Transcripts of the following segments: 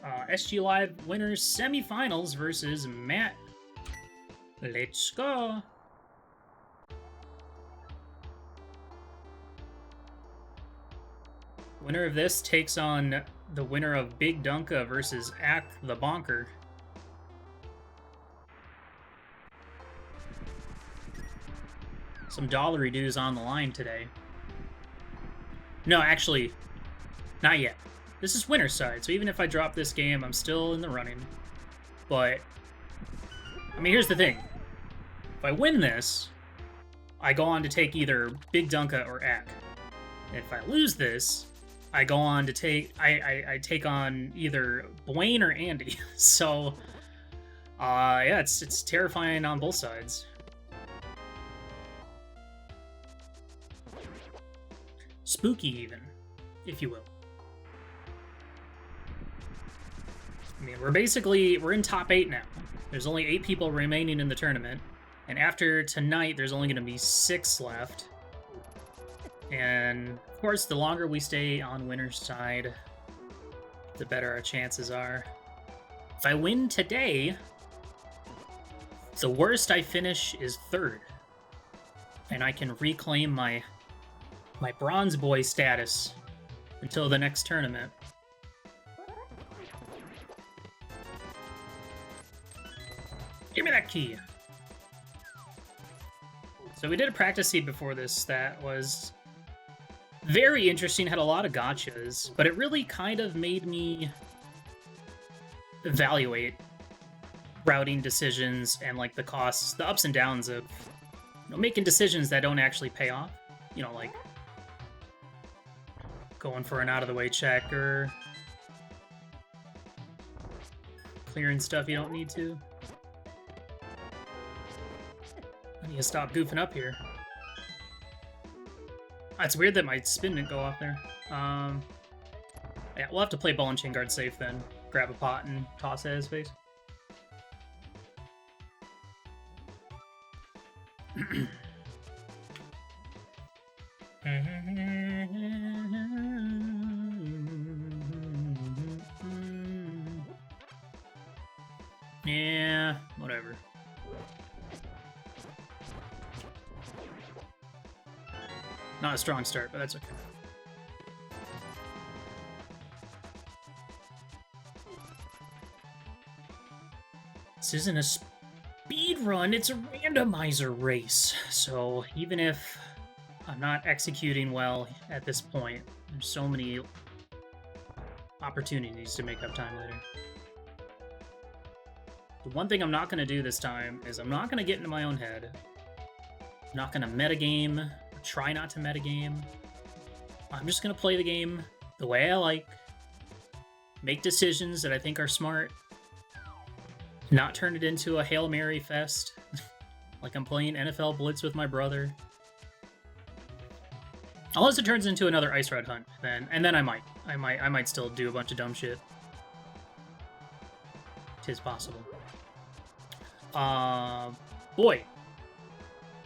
SGLive Winners Semifinals versus Matt. Let's go. Winner of this takes on the winner of Big Dunka versus Ack the Bonker. Some dollary dues on the line today. No, actually, not yet. This is winner's side, so even if I drop this game, I'm still in the running. But, I mean, here's the thing. If I win this, I go on to take either Big Dunka or Ack. If I lose this, I go on to take... I take on either Blaine or Andy. So, yeah, it's terrifying on both sides. Spooky, even, if you will. I mean, we're in top 8 now. There's only 8 people remaining in the tournament. And after tonight, there's only going to be 6 left. And, of course, the longer we stay on winner's side, the better our chances are. If I win today, the worst I finish is 3rd. And I can reclaim my bronze boy status until the next tournament. Give me that key. So we did a practice seed before this that was very interesting, had a lot of gotchas, but it really kind of made me evaluate routing decisions and like the costs, the ups and downs of making decisions that don't actually pay off. You know, like going for an out-of-the-way check or clearing stuff you don't need to. I need to stop goofing up here. It's weird that my spin didn't go off there. Yeah, we'll have to play ball and chain guard safe then. Grab a pot and toss it at his face. Yeah, whatever. Not a strong start, but that's okay. This isn't a speed run, it's a randomizer race. So even if I'm not executing well at this point, there's so many opportunities to make up time later. The one thing I'm not going to do this time is I'm not going to get into my own head. I'm not going to metagame, or try not to metagame. I'm just going to play the game the way I like, make decisions that I think are smart, not turn it into a Hail Mary fest, like I'm playing NFL Blitz with my brother. Unless it turns into another Ice Rod hunt, then I might still do a bunch of dumb shit. 'Tis possible. Boy,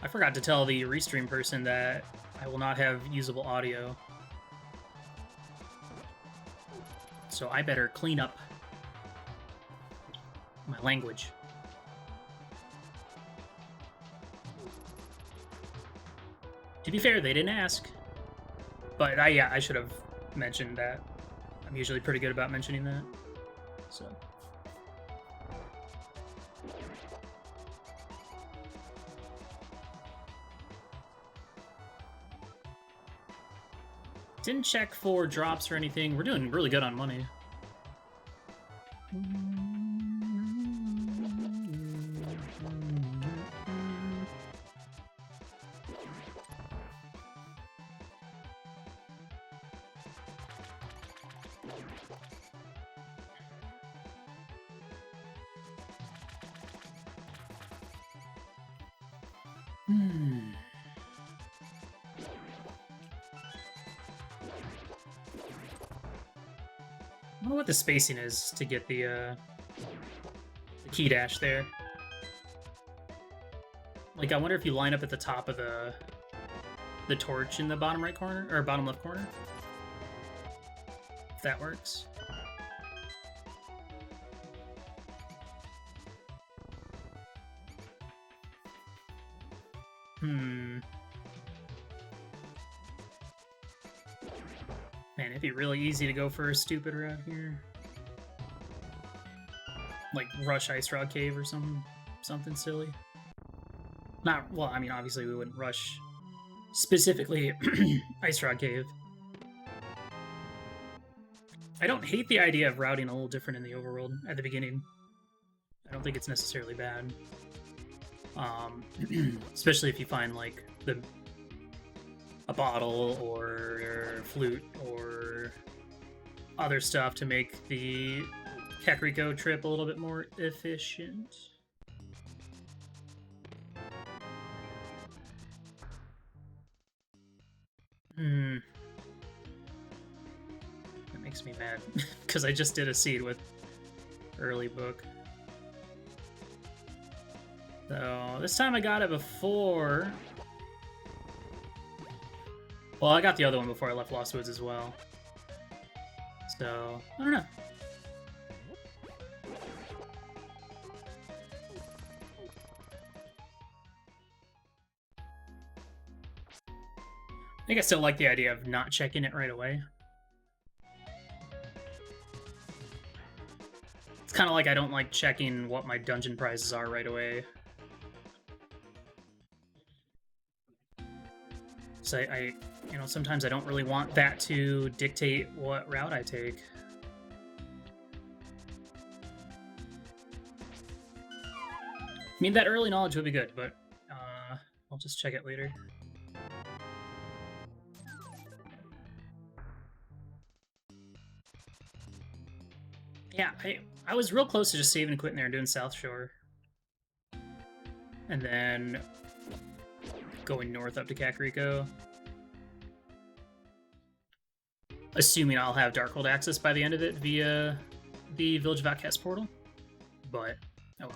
I forgot to tell the restream person that I will not have usable audio. So I better clean up my language. To be fair, they didn't ask. But yeah, I should have mentioned that. I'm usually pretty good about mentioning that. So. Didn't check for drops or anything. We're doing really good on money. I don't know what the spacing is to get the key dash there. Like, I wonder if you line up at the top of the torch in the bottom right corner, or bottom left corner. If that works. Man, it'd be really easy to go for a stupid route here. Like rush Ice Rod Cave or something silly. Not, well, I mean, obviously we wouldn't rush specifically Ice Rod Cave. I don't hate the idea of routing a little different in the overworld at the beginning. I don't think it's necessarily bad. Especially if you find like a bottle or flute or other stuff to make the Kakariko trip a little bit more efficient. That makes me mad because I just did a seed with early book. So this time I got it before. Well, I got the other one before I left Lost Woods as well. So, I don't know. I think I still like the idea of not checking it right away. It's kind of like I don't like checking what my dungeon prizes are right away. So I you know, sometimes I don't really want that to dictate what route I take. I mean, that early knowledge would be good, but I'll just check it later. Yeah, I was real close to just saving and quitting there and doing South Shore. And then going north up to Kakariko. Assuming I'll have Darkhold access by the end of it via the Village of Outcasts portal. But, oh well.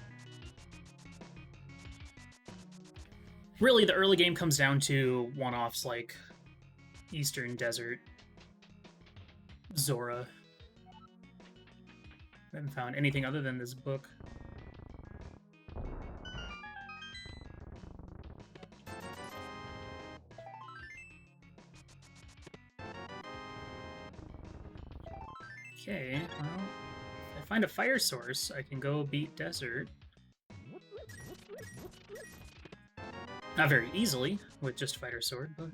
Really, the early game comes down to one-offs like Eastern Desert, Zora. I haven't found anything other than this book. Okay, well, if I find a fire source, I can go beat Desert. Not very easily with just Fighter Sword, but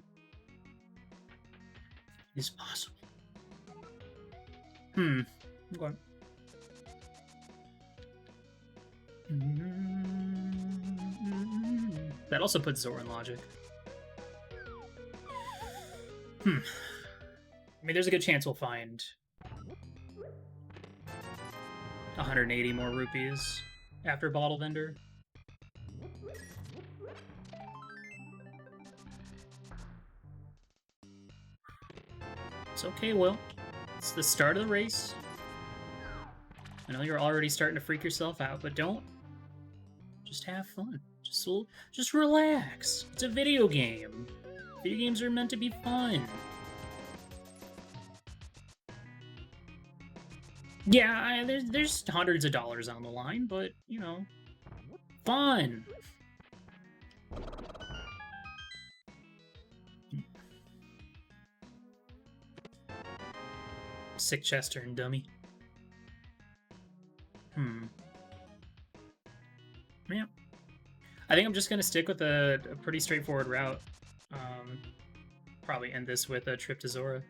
it's possible. Okay. That also puts Zora in logic. I mean, there's a good chance we'll find 180 more rupees after Bottle Vendor. It's okay, Will. It's the start of the race. I know you're already starting to freak yourself out, but don't. Just have fun. Just relax. It's a video game. Video games are meant to be fun. Yeah, there's hundreds of dollars on the line, but, you know, fun. Sick Chester and dummy. Yeah. I think I'm just going to stick with a pretty straightforward route. Probably end this with a trip to Zora.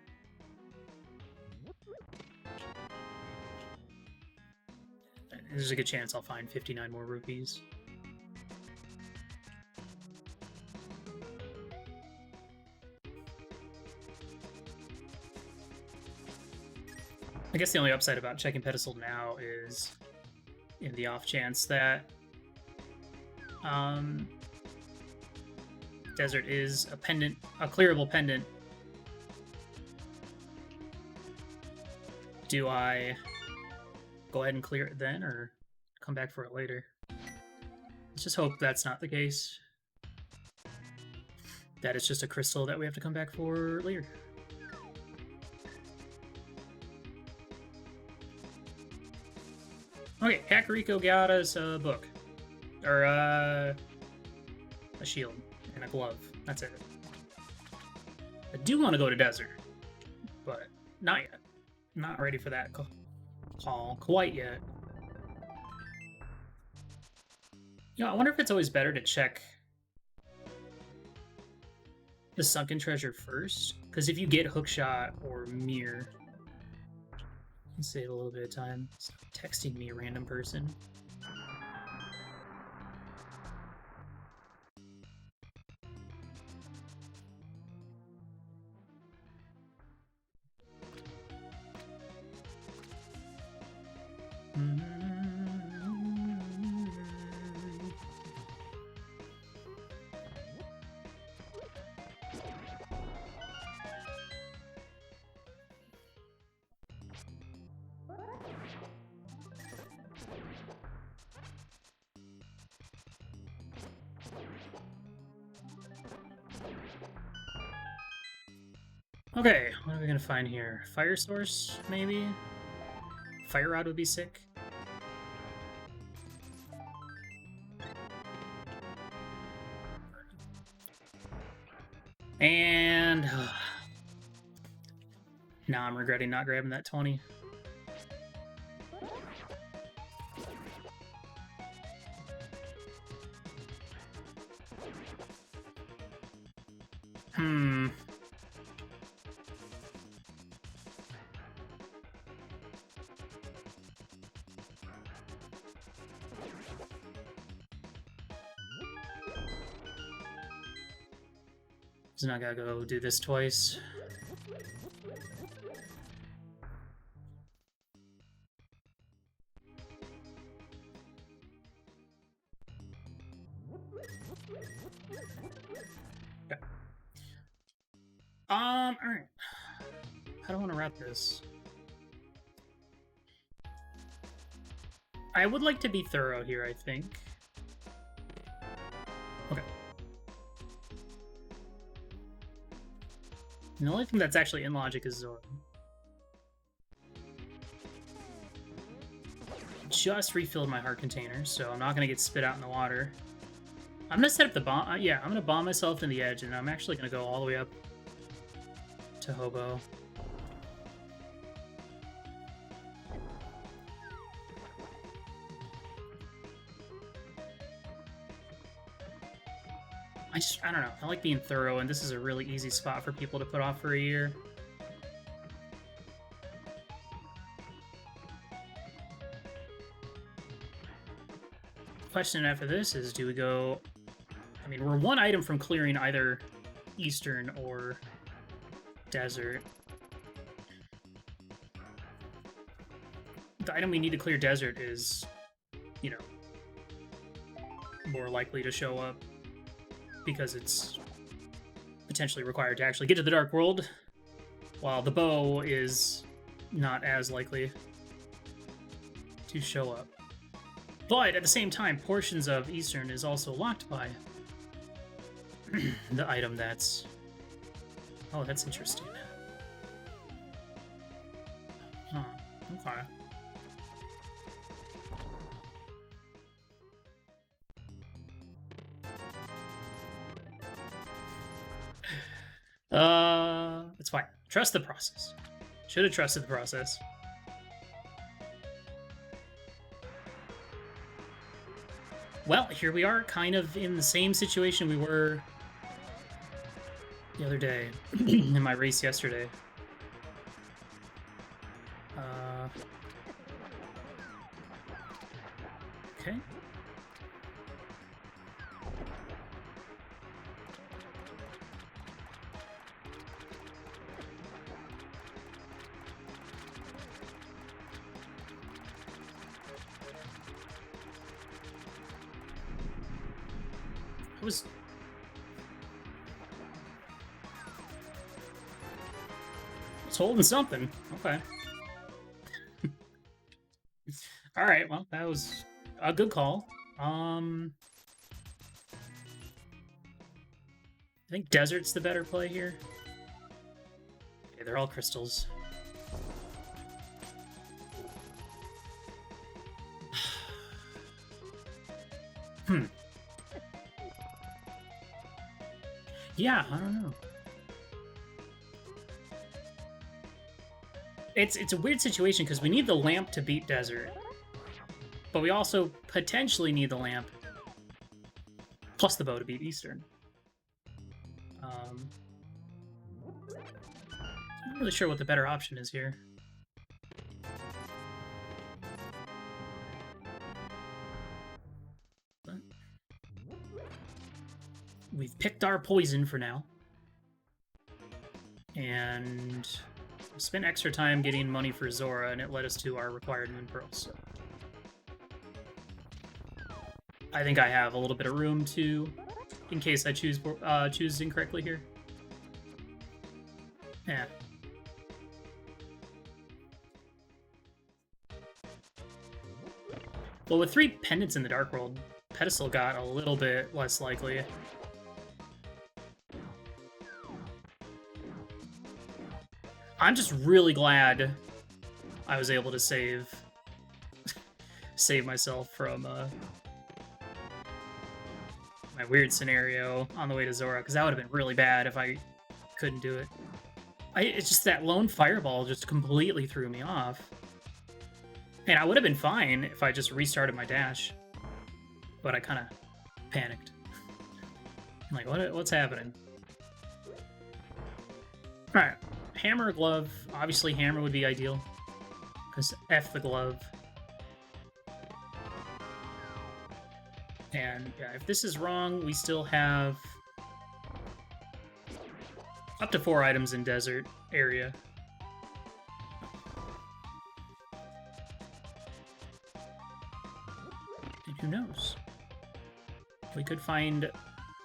There's a good chance I'll find 59 more rupees. I guess the only upside about checking Pedestal now is in the off chance that Desert is a pendant, a clearable pendant. Do I go ahead and clear it then, or come back for it later? Let's just hope that's not the case. That it's just a crystal that we have to come back for later. Okay, Kakariko got us a book. Or, a shield. and a glove. That's it. I do want to go to desert, but not yet. Not ready for that call quite yet. You know, I wonder if it's always better to check the sunken treasure first, because if you get hookshot or mirror, you can save a little bit of time. Stop texting me, a random person. Okay, what are we gonna find here? Fire source, maybe? Fire rod would be sick. And now I'm regretting not grabbing that 20. So now I gotta go do this twice. Okay. Alright. How do I want to route this? I would like to be thorough here, I think. Okay. And the only thing that's actually in logic is Zoro. Just refilled my heart container, so I'm not going to get spit out in the water. I'm going to set up the bomb. Yeah, I'm going to bomb myself in the edge, and I'm actually going to go all the way up to Hobo. I don't know. I like being thorough, and this is a really easy spot for people to put off for a year. Question after this is, do we go... I mean, we're one item from clearing either Eastern or Desert. The item we need to clear Desert is, you know, more likely to show up because it's potentially required to actually get to the Dark World, while the bow is not as likely to show up. But at the same time, portions of Eastern is also locked by the item that's... Oh, that's interesting. Huh, okay. It's fine. Trust the process. Should have trusted the process. Well, here we are, kind of in the same situation we were the other day, in my race yesterday. Okay. I was holding something. Okay. All right. Well, that was a good call. I think Desert's the better play here. Okay, they're all crystals. Yeah, I don't know. It's a weird situation because we need the lamp to beat desert, but we also potentially need the lamp plus the bow to beat eastern. I'm not really sure what the better option is here. But we've picked our poison for now. And we spent extra time getting money for Zora, and it led us to our required moon pearls. So I think I have a little bit of room to, in case I choose incorrectly here. Yeah. Well, with 3 pendants in the Dark World, Pedestal got a little bit less likely. I'm just really glad I was able to save myself from my weird scenario on the way to Zora, because that would have been really bad if I couldn't do it. It's just that lone fireball just completely threw me off. And I would have been fine if I just restarted my dash. But I kind of panicked. I'm like, what's happening? Alright. Hammer or glove? Obviously hammer would be ideal. Because F the glove. And yeah, if this is wrong, we still have up to 4 items in desert area. And who knows? We could find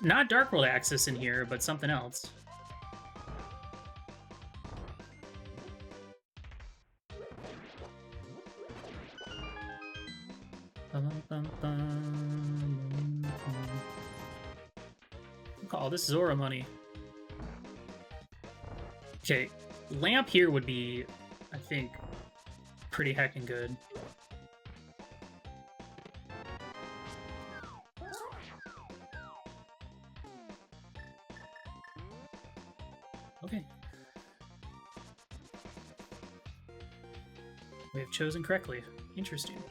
not Dark World access in here, but something else. Oh, this is Zora money. Okay, lamp here would be, I think, pretty heckin' good. Okay. We have chosen correctly. Interesting.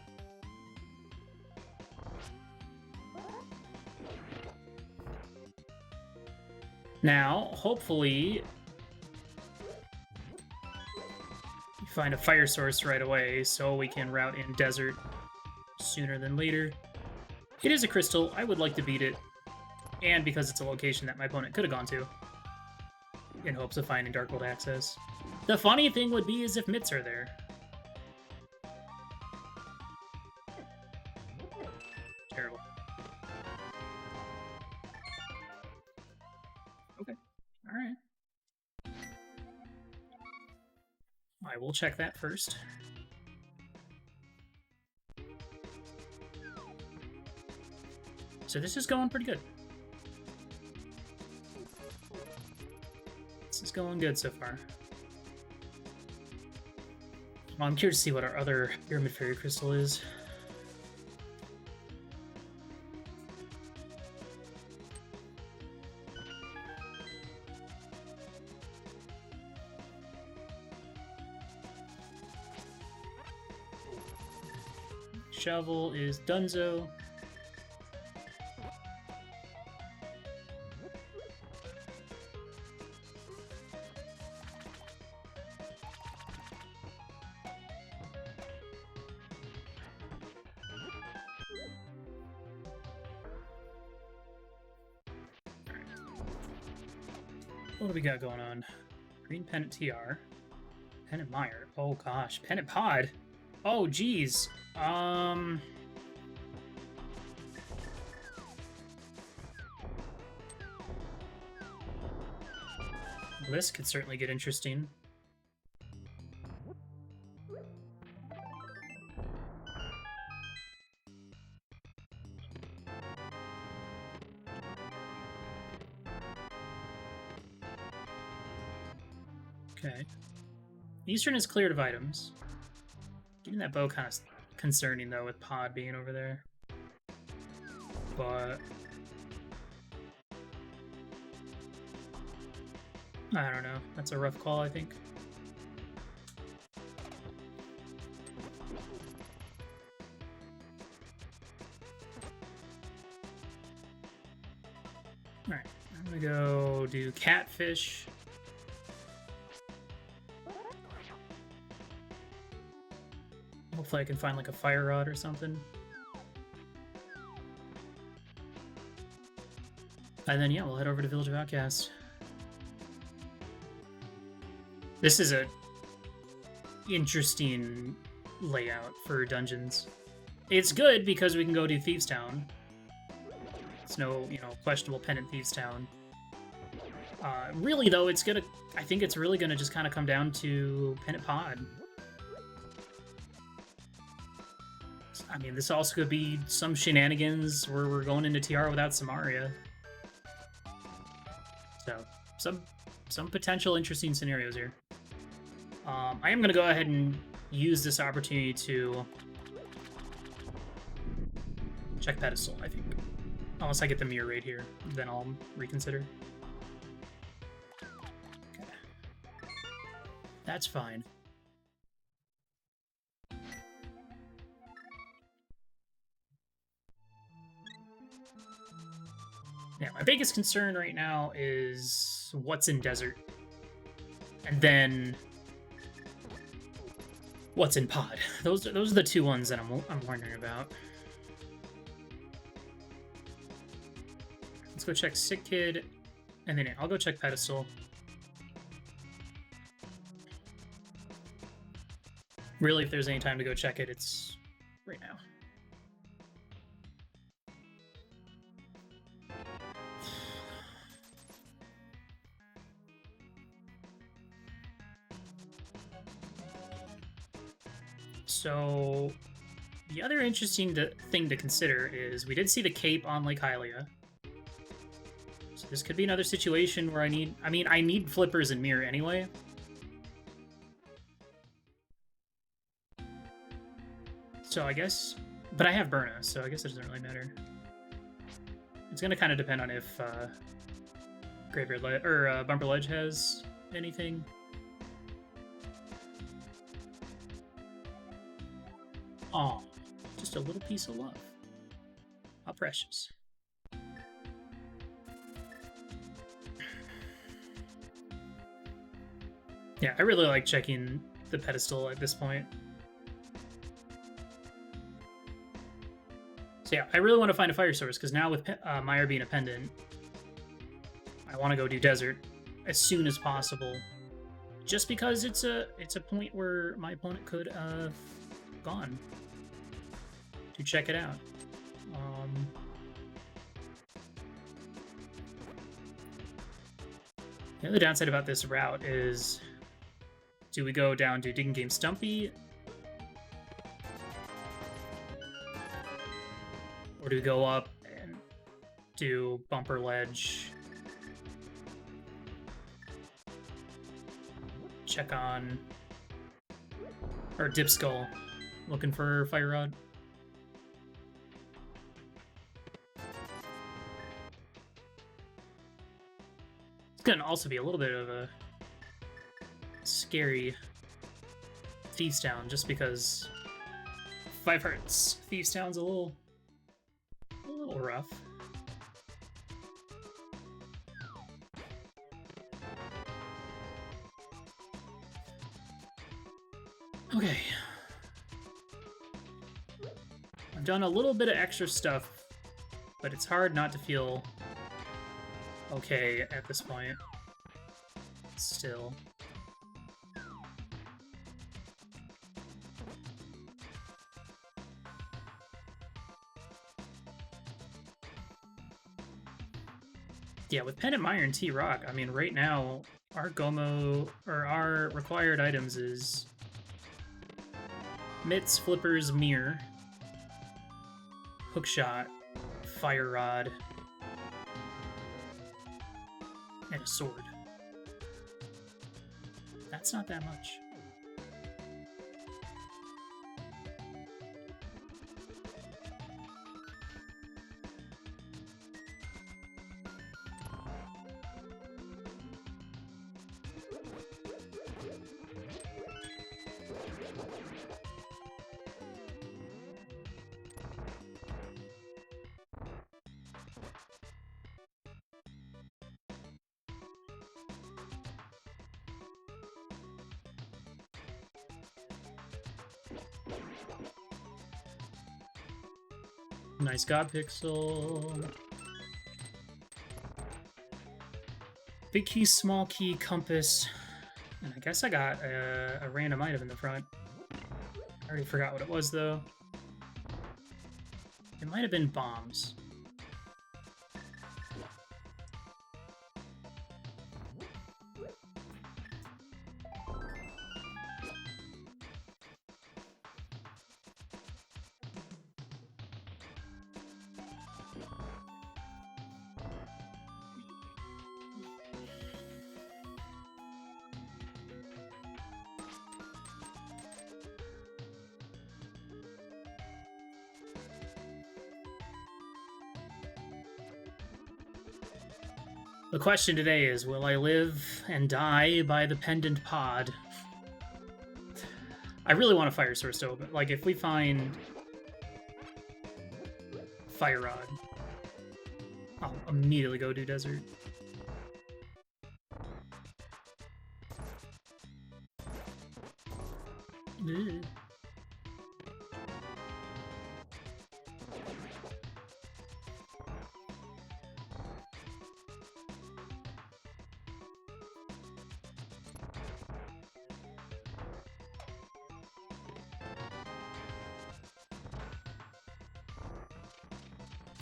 Now, hopefully, we find a fire source right away so we can route in desert sooner than later. It is a crystal. I would like to beat it, and because it's a location that my opponent could have gone to in hopes of finding Dark World access. The funny thing would be is if mitts are there. Terrible. Okay. Alright. I will check that first. So this is going pretty good. This is going good so far. Well, I'm curious to see what our other Pyramid Fairy Crystal is. Shovel is Dunzo. What do we got going on? Green Pennant TR. Pennant Mire. Oh gosh. Pennant Pod. Oh geez. This could certainly get interesting. Okay. Eastern is cleared of items. Getting that bow kind of concerning, though, with Pod being over there. But I don't know. That's a rough call, I think. Alright, I'm gonna go do catfish. Hopefully I can find like a fire rod or something. And then, yeah, we'll head over to Village of Outcast. This is a interesting layout for dungeons. It's good because we can go do Thieves Town. It's no, questionable pendant Thieves Town. Really, though, I think it's really gonna just kind of come down to Pendant Pod. I mean, this also could be some shenanigans where we're going into TR without Samaria. So, some potential interesting scenarios here. I am going to go ahead and use this opportunity to check pedestal, I think. Unless I get the mirror right here, then I'll reconsider. Okay. That's fine. Yeah, my biggest concern right now is what's in desert. And then what's in pod. Those are the two ones that I'm wondering about. Let's go check Sick Kid, and then I'll go check pedestal. Really, if there's any time to go check it, it's right now. So, the other interesting thing to consider is we did see the cape on Lake Hylia. So this could be another situation where I need flippers and mirror anyway. So I guess, but I have Burna, so I guess it doesn't really matter. It's gonna kind of depend on if Graveyard Ledge or Bumper Ledge has anything. Aw, just a little piece of love. How precious. Yeah, I really like checking the pedestal at this point. So yeah, I really want to find a fire source, because now with Meyer being a pendant, I want to go do desert as soon as possible. Just because it's a point where my opponent could have gone to check it out. The other downside about this route is, do we go down to Digging Game Stumpy? Or do we go up and do Bumper Ledge? Check on... or Dip Skull. Looking for Fire Rod. It's gonna also be a little bit of a scary Thieves Town, just because 5 Hearts Thieves Town's a little rough. Okay. I've done a little bit of extra stuff, but it's hard not to feel okay at this point. Still. Yeah, with Pendant Mire and T-Rock, I mean, right now, our Gomo, or our required items is Mitts, Flippers, Mirror, Hookshot, Fire Rod, and a sword. That's not that much. Nice God Pixel. Big key, small key, compass. And I guess I got a random item in the front. I already forgot what it was, though. It might have been bombs. The question today is, will I live and die by the pendant pod? I really want a fire source to open. Like, if we find fire rod, I'll immediately go do desert. Ugh.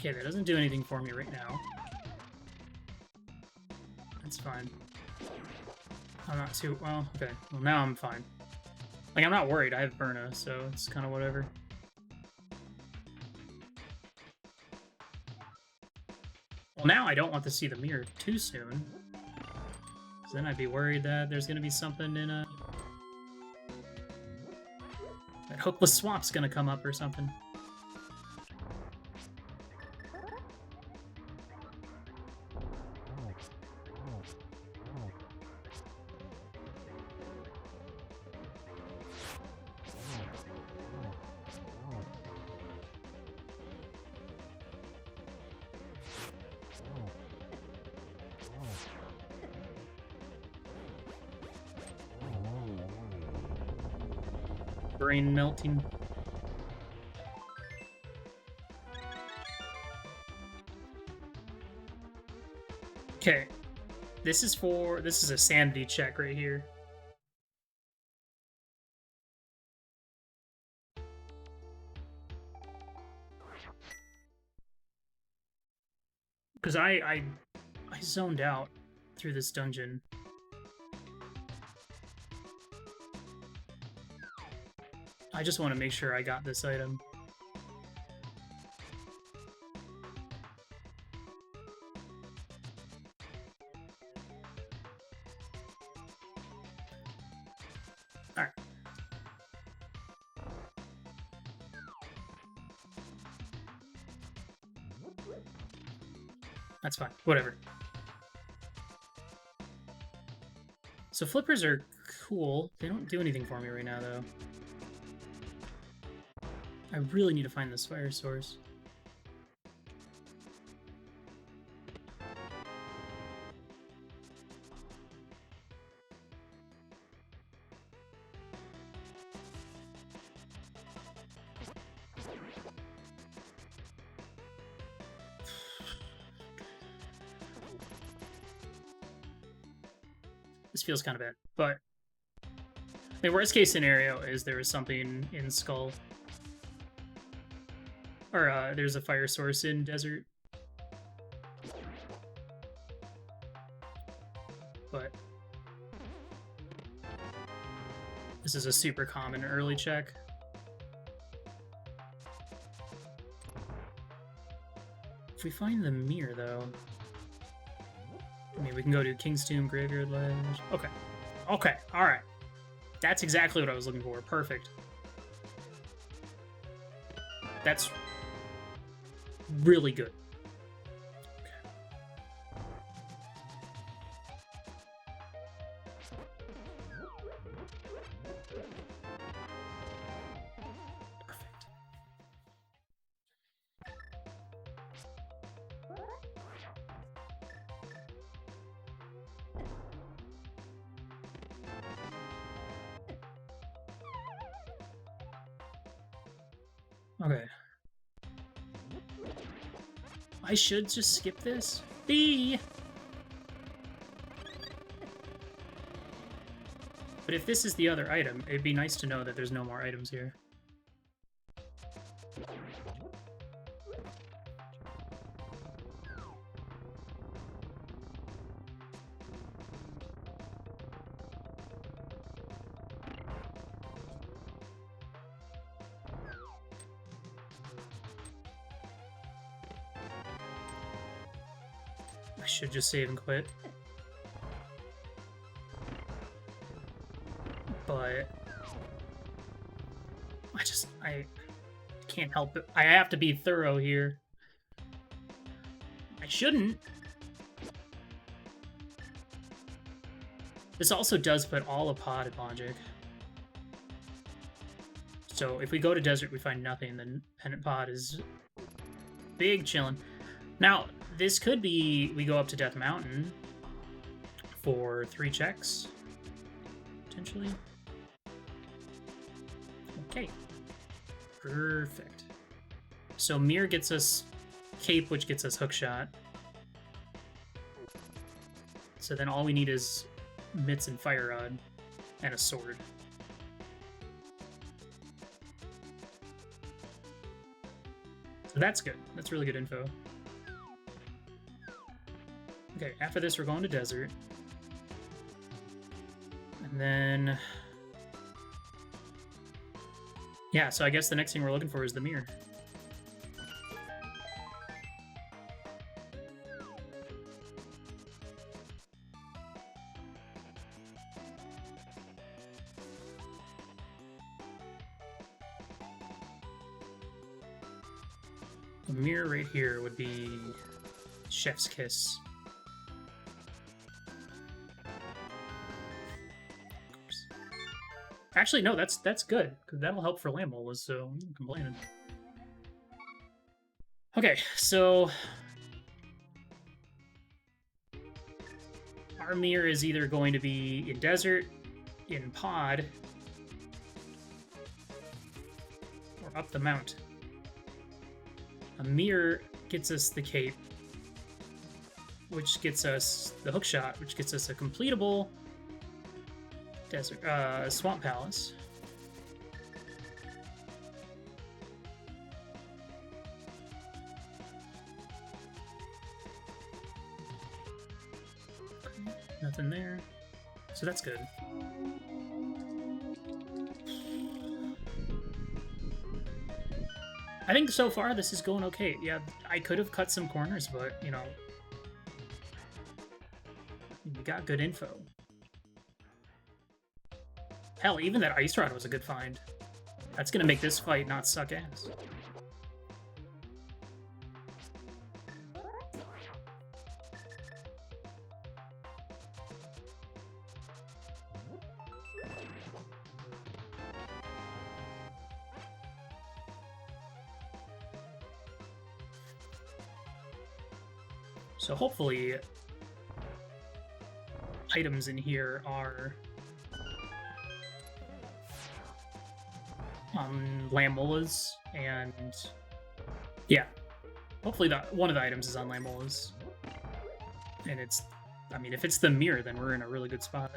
Okay, that doesn't do anything for me right now. That's fine. I'm not too... well, okay. Well, now I'm fine. Like, I'm not worried. I have Burna, so it's kind of whatever. Well, now I don't want to see the mirror too soon. Because then I'd be worried that there's going to be something in a... that hookless swap's going to come up or something. Brain melting. Okay. This is a sanity check right here. Because I zoned out through this dungeon. I just want to make sure I got this item. Alright. That's fine. Whatever. So flippers are cool. They don't do anything for me right now, though. I really need to find this fire source. This feels kind of bad, but the worst case scenario is there is something in Skull. Or there's a fire source in Desert. But this is a super common early check. If we find the mirror, though... I mean, we can go to King's Tomb, Graveyard Ledge... Okay. Okay, alright. That's exactly what I was looking for. Perfect. That's... really good. Okay. I should just skip this? B! But if this is the other item, it'd be nice to know that there's no more items here. I should just save and quit. But I can't help it. I have to be thorough here. I shouldn't. This also does put all of pod in logic. So if we go to desert, we find nothing, then pennant pod is big chillin'. Now, this could be we go up to Death Mountain for 3 checks, potentially. Okay. Perfect. So Mirror gets us Cape, which gets us Hookshot. So then all we need is Mitts and Fire Rod and a sword. So that's good. That's really good info. Okay, after this we're going to desert. And then... yeah, so I guess the next thing we're looking for is the mirror. The mirror right here would be Chef's Kiss. Actually, no, that's good, because that'll help for Lambolas, so I'm not complaining. Okay, so... our mirror is either going to be in desert, in pod, or up the mount. A mirror gets us the cape, which gets us the hookshot, which gets us a completable desert swamp palace. Nothing there, so that's good. I think so far this is going okay. Yeah, I could have cut some corners, but, you know, we got good info. Hell, even that Ice Rod was a good find. That's gonna make this fight not suck ass. So hopefully items in here are Lambolas, and yeah, hopefully one of the items is on Lambolas. And it's, I mean, if it's the mirror, then we're in a really good spot.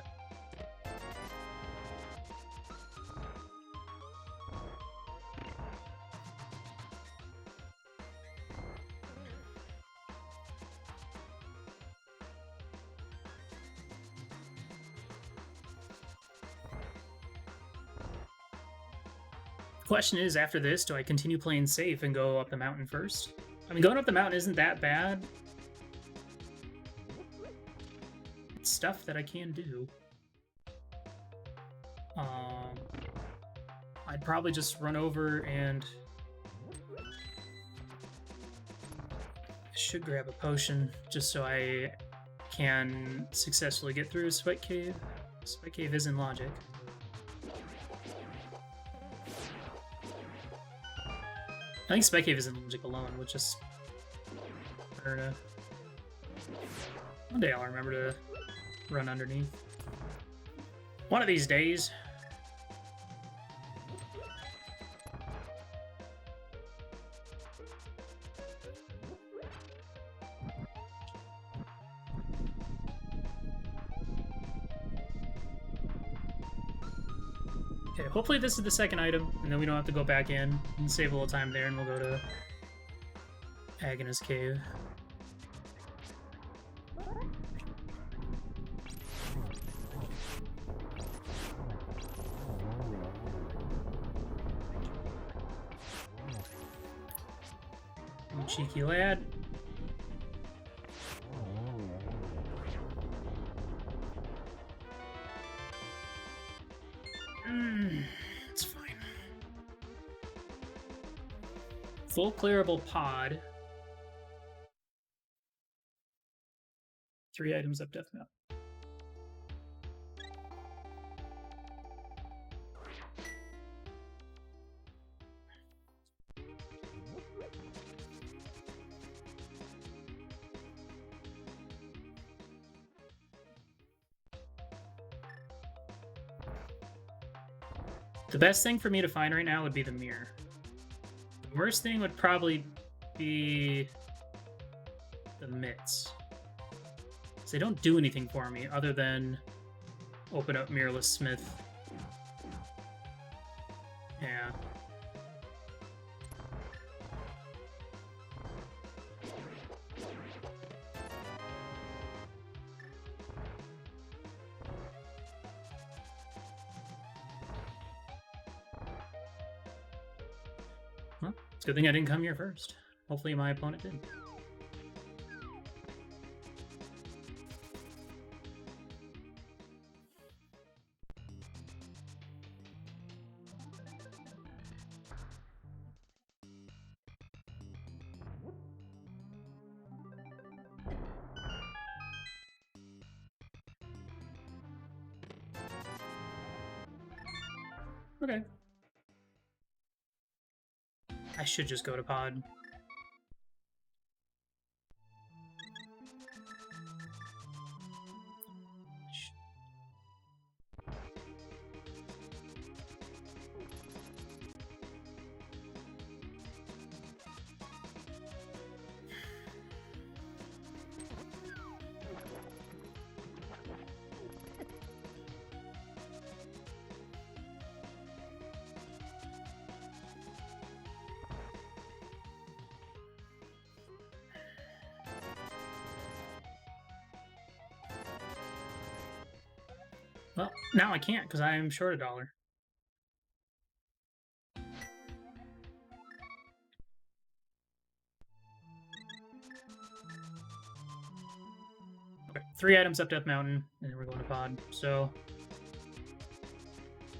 Question is, after this, do I continue playing safe and go up the mountain first? I mean, going up the mountain isn't that bad. It's stuff that I can do. I'd probably just run over and... I should grab a potion just so I can successfully get through Spike Cave. Spike Cave is in logic. I think Spike Cave is in logic alone, which just... one day I'll remember to run underneath. One of these days. Okay, hopefully this is the second item, and then we don't have to go back in and save a little time there, and we'll go to Agnes Cave. You cheeky lad. It's fine. Full clearable pod. 3 items up death map. The best thing for me to find right now would be the mirror. The worst thing would probably be the mitts. So they don't do anything for me other than open up Mirrorless Smith. Yeah. Well, it's a good thing I didn't come here first. Hopefully my opponent did. Okay. I should just go to pod. Well, now I can't because I am short $1. Okay, 3 items up Death Mountain, and then we're going to pod. So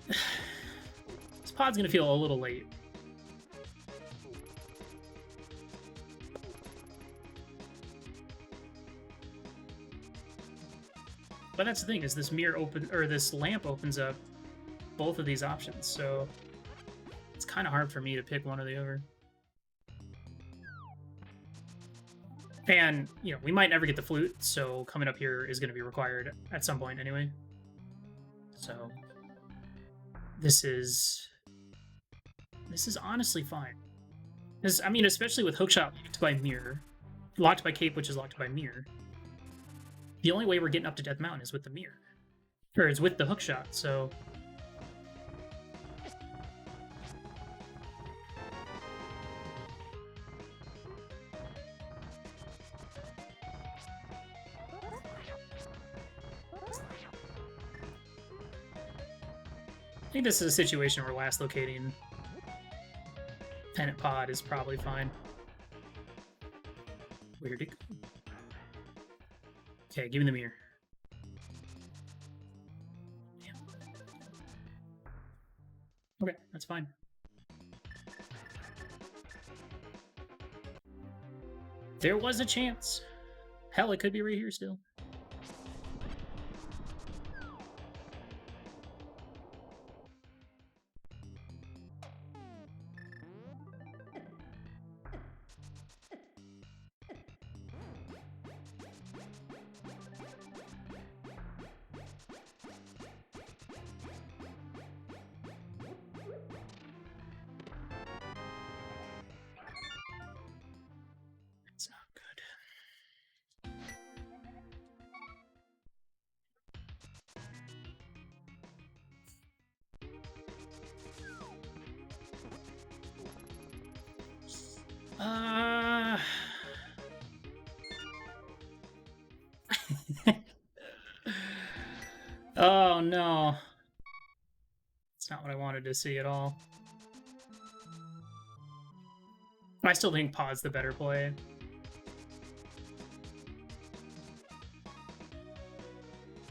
this pod's gonna feel a little late. But that's the thing, is this mirror this lamp opens up both of these options, so it's kind of hard for me to pick one or the other. And, you know, we might never get the flute, so coming up here is going to be required at some point anyway. So this is honestly fine. I mean, especially with hookshot locked by cape, which is locked by mirror. The only way we're getting up to Death Mountain is with the mirror. Or it's with the hookshot, so... I think this is a situation where last locating Pennant Pod is probably fine. Where'd it go? Okay, give me the mirror. Damn. Okay, that's fine. There was a chance. Hell, it could be right here still. Oh no. It's not what I wanted to see at all. I still think Pod's the better play.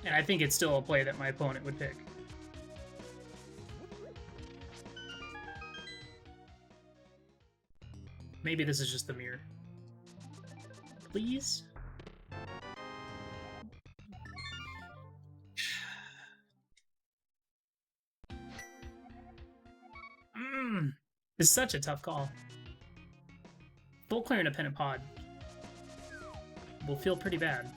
And I think it's still a play that my opponent would pick. Maybe this is just the mirror. Please? It's such a tough call. Full clear independent pod will feel pretty bad.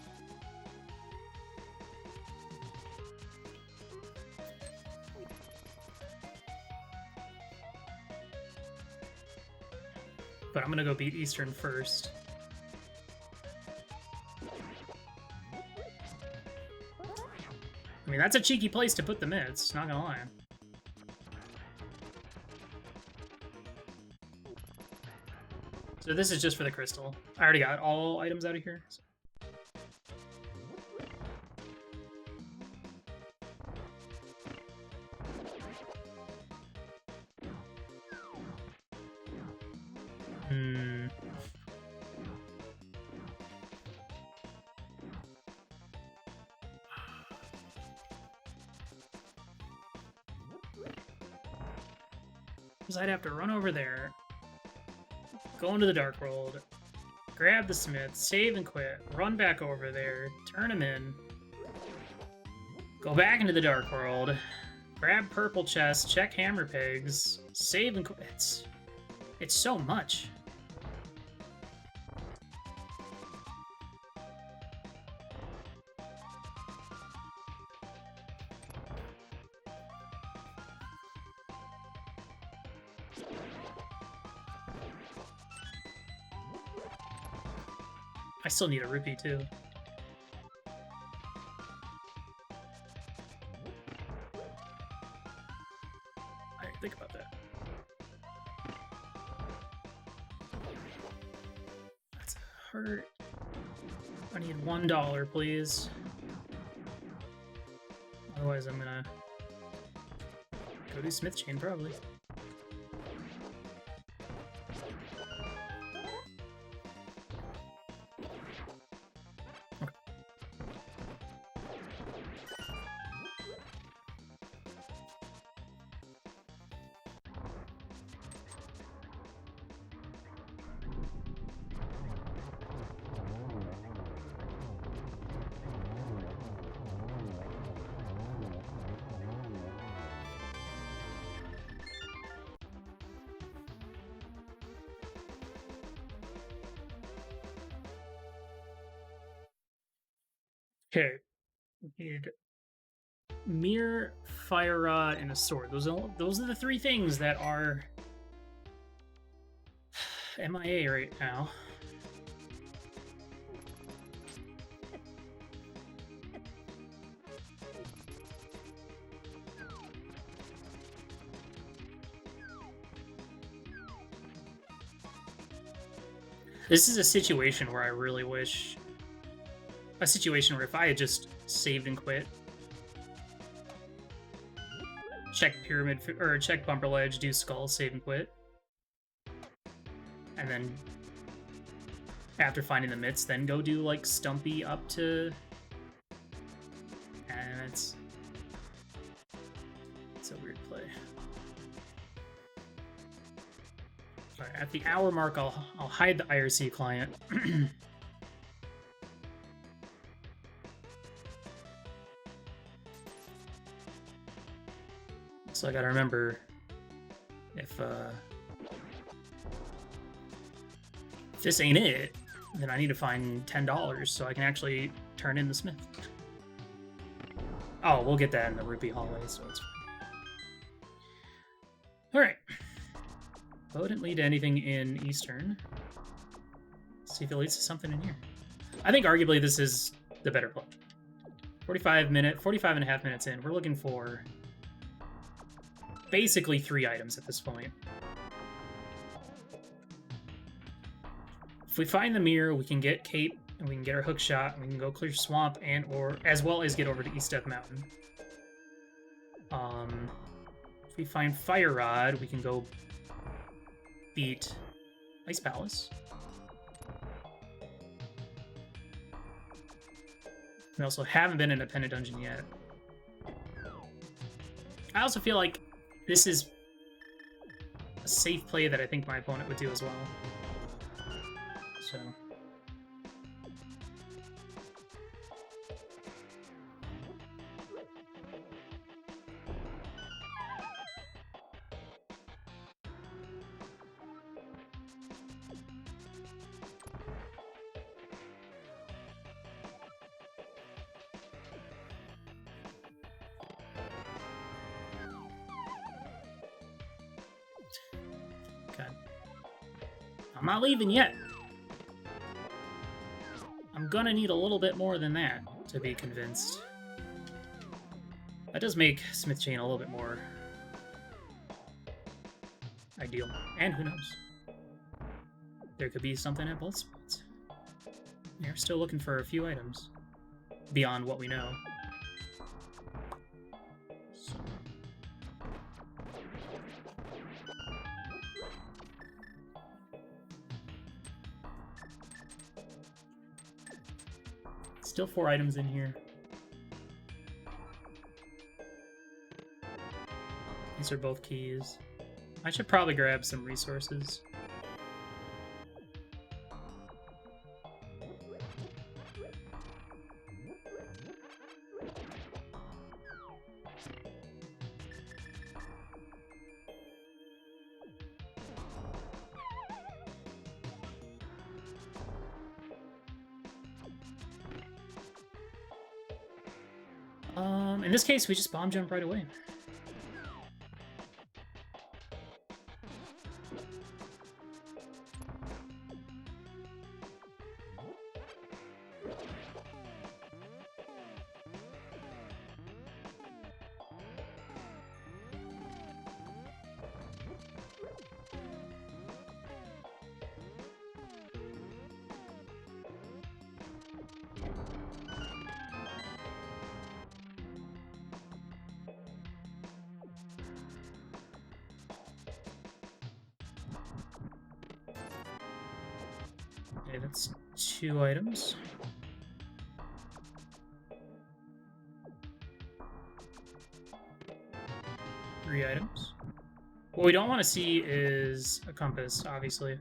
But I'm gonna go beat Eastern first. I mean, that's a cheeky place to put the mitts, not gonna lie. So this is just for the crystal. I already got all items out of here. So. Because I'd have to run over there, go into the Dark World, grab the Smith, save and quit, run back over there, turn him in, go back into the Dark World, grab purple chest, check hammer pegs, save and quit. It's so much. I still need a rupee too. Alright, think about that. That's a hurt. I need $1, please. Otherwise, I'm gonna go do Smith Chain probably. Okay, we need mirror, fire rod, and a sword. Those are the three things that are MIA right now. This is a situation where I really wish... A situation where if I had just saved and quit, check pyramid, or check bumper ledge, do skull, save and quit, and then after finding the mitts, then go do like Stumpy up to, and it's a weird play. Alright, at the hour mark, I'll hide the IRC client. So I gotta remember if this ain't it, then I need to find $10 so I can actually turn in the Smith. Oh, we'll get that in the rupee hallway, so it's fine. Alright. Well, it didn't lead to anything in Eastern. Let's see if it leads to something in here. I think arguably this is the better play. 45 and a half minutes in. We're looking for basically 3 items at this point. If we find the mirror, we can get Cape, and we can get our hook shot, and we can go clear Swamp, and or as well as get over to East Death Mountain. If we find Fire Rod, we can go beat Ice Palace. We also haven't been in a Pendant Dungeon yet. I also feel like this is a safe play that I think my opponent would do as well. So... Okay. I'm not leaving yet. I'm gonna need a little bit more than that to be convinced. That does make Smith Chain a little bit more ideal. And who knows? There could be something at both spots. We're still looking for a few items beyond what we know. So. Still 4 items in here. These are both keys. I should probably grab some resources. In this case, we just bomb jump right away. Okay, that's 2 items. Three items. What we don't want to see is a compass, obviously.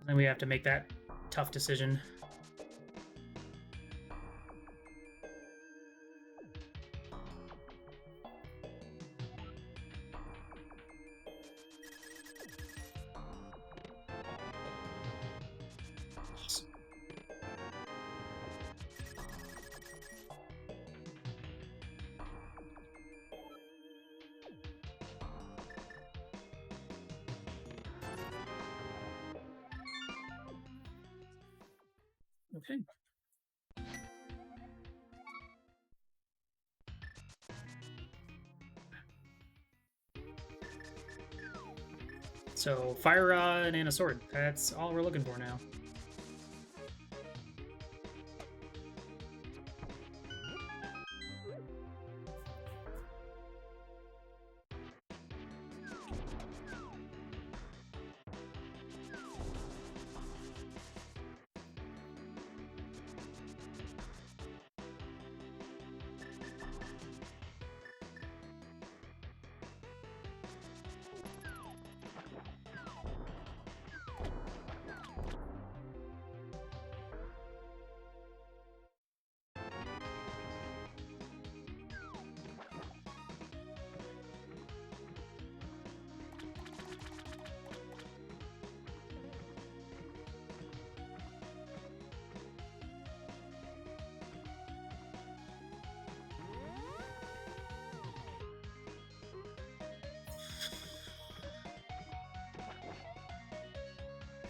Then we have to make that tough decision. Okay. So, Fire Rod and a sword. That's all we're looking for now.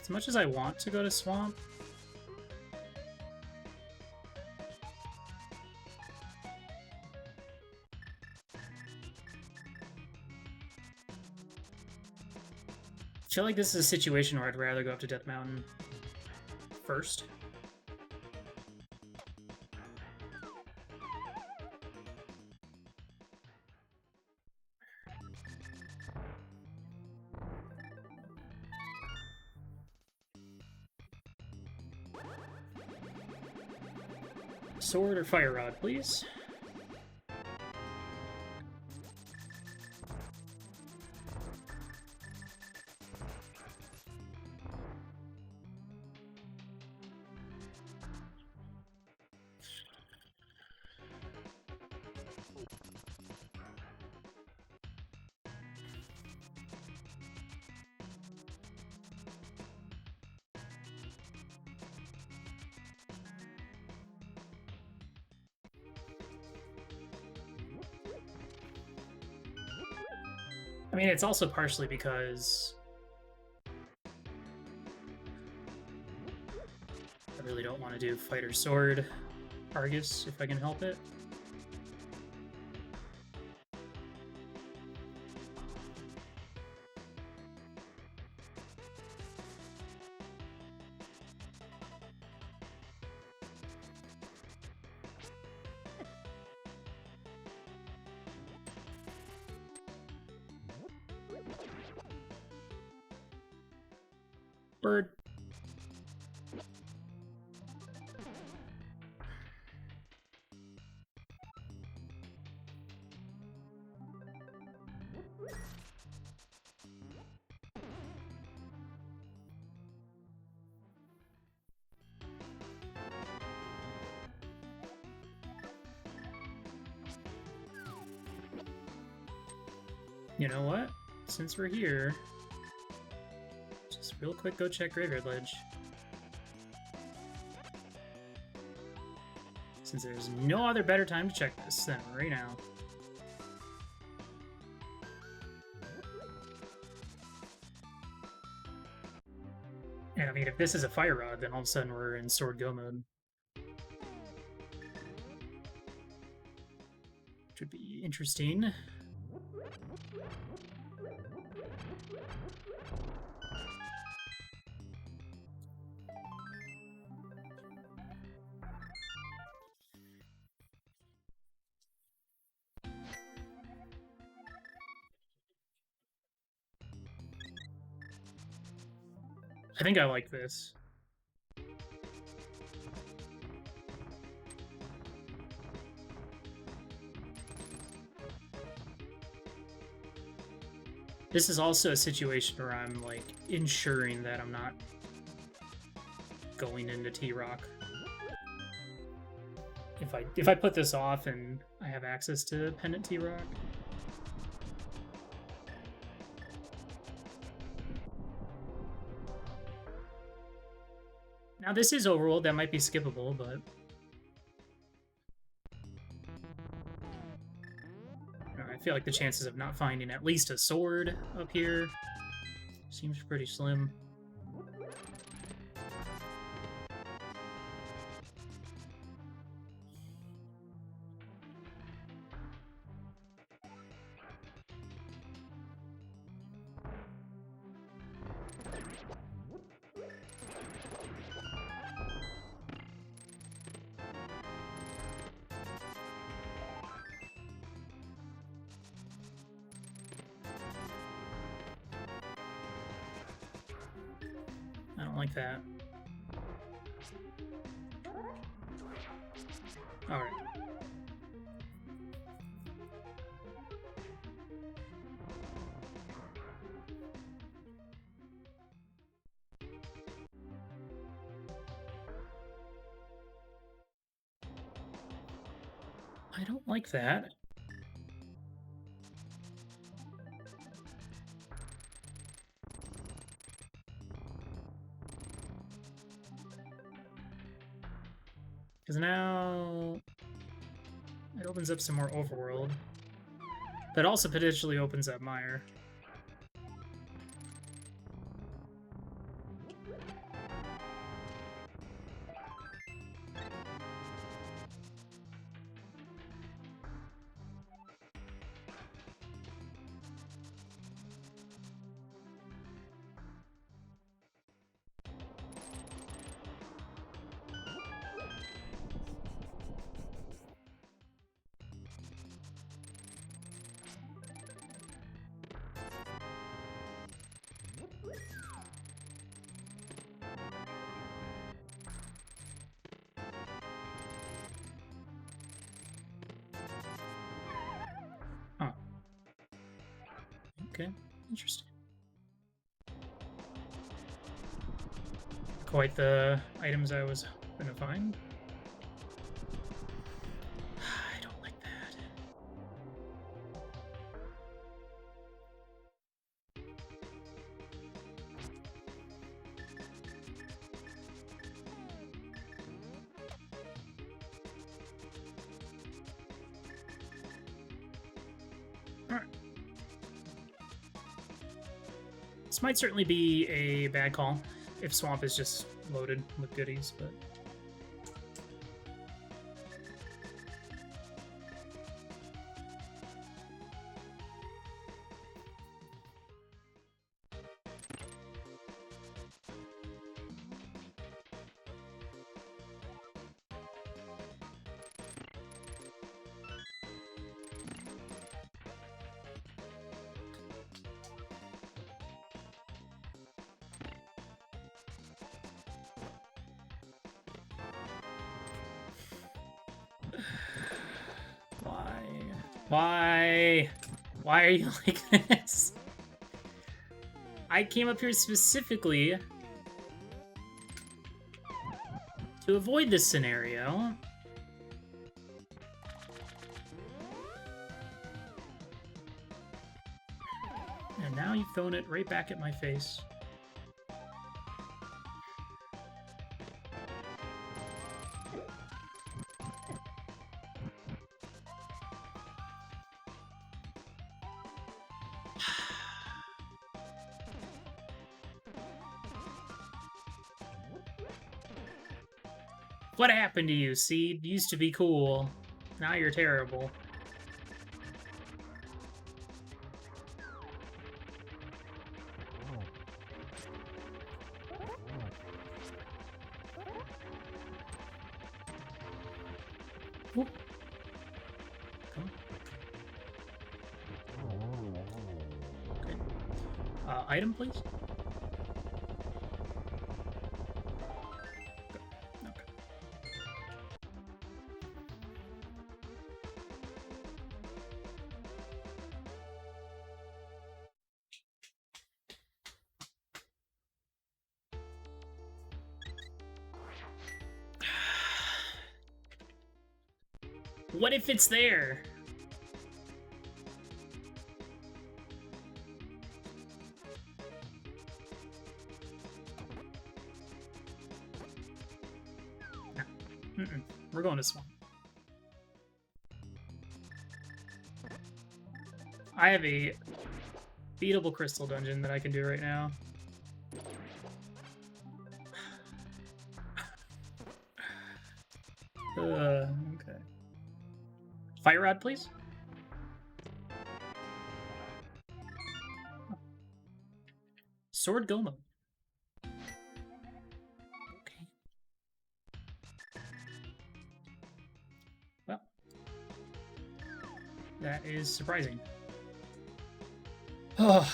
As much as I want to go to Swamp, feel like this is a situation where I'd rather go up to Death Mountain first. Sword or fire rod, please. I mean, it's also partially because I really don't want to do fighter sword Argus if I can help it. Bird. You know what? Since we're here, just real quick go check Graveyard Ledge. Since there's no other better time to check this than right now. And I mean, if this is a fire rod, then all of a sudden we're in Sword Go mode. Which would be interesting. I think I like this. This is also a situation where I'm, like, ensuring that I'm not going into T-Rock. If I put this off and I have access to Pendant T-Rock. Now this is overworld, that might be skippable, but... I feel like the chances of not finding at least a sword up here seems pretty slim. I don't like that. Alright. I don't like that. Because now it opens up some more overworld. That also potentially opens up Mire. Okay, interesting. Quite the items I was gonna find. I don't like that. Alright. This might certainly be a bad call if Swamp is just loaded with goodies, but... Why? Why are you like this? I came up here specifically to avoid this scenario. And now you've thrown it right back at my face. What happened to you, Seed? You used to be cool. Now you're terrible. Ooh. Come on. Okay. Item, please? What if it's there? No. We're going to Swamp. I have a beatable crystal dungeon that I can do right now. Okay. Fire Rod, please. Sword Gomo. Okay. Well, that is surprising. Oh.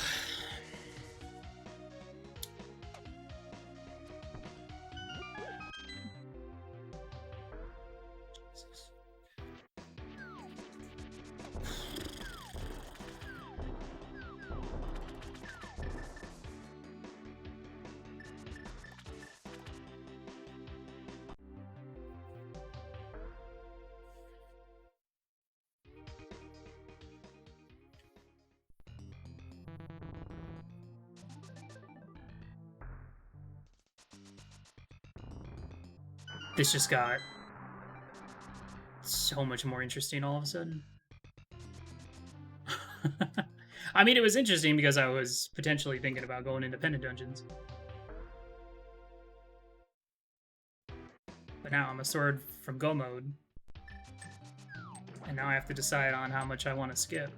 This just got so much more interesting all of a sudden. I mean, it was interesting because I was potentially thinking about going independent dungeons. But now I'm a sword from Go mode. And now I have to decide on how much I want to skip.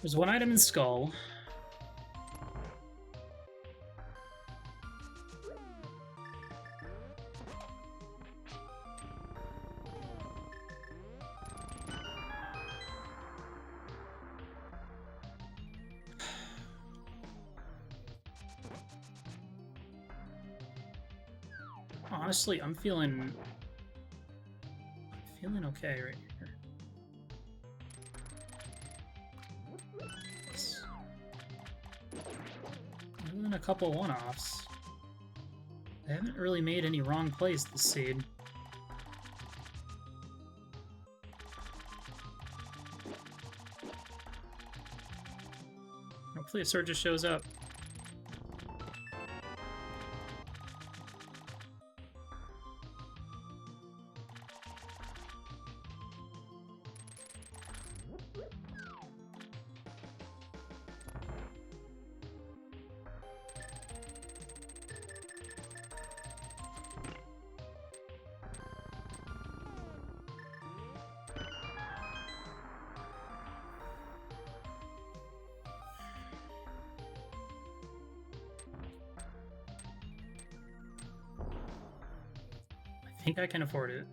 There's one item in Skull. Honestly, I'm feeling okay right here. Other than a couple one-offs, I haven't really made any wrong plays this seed. Hopefully a sword just shows up. I think I can afford it.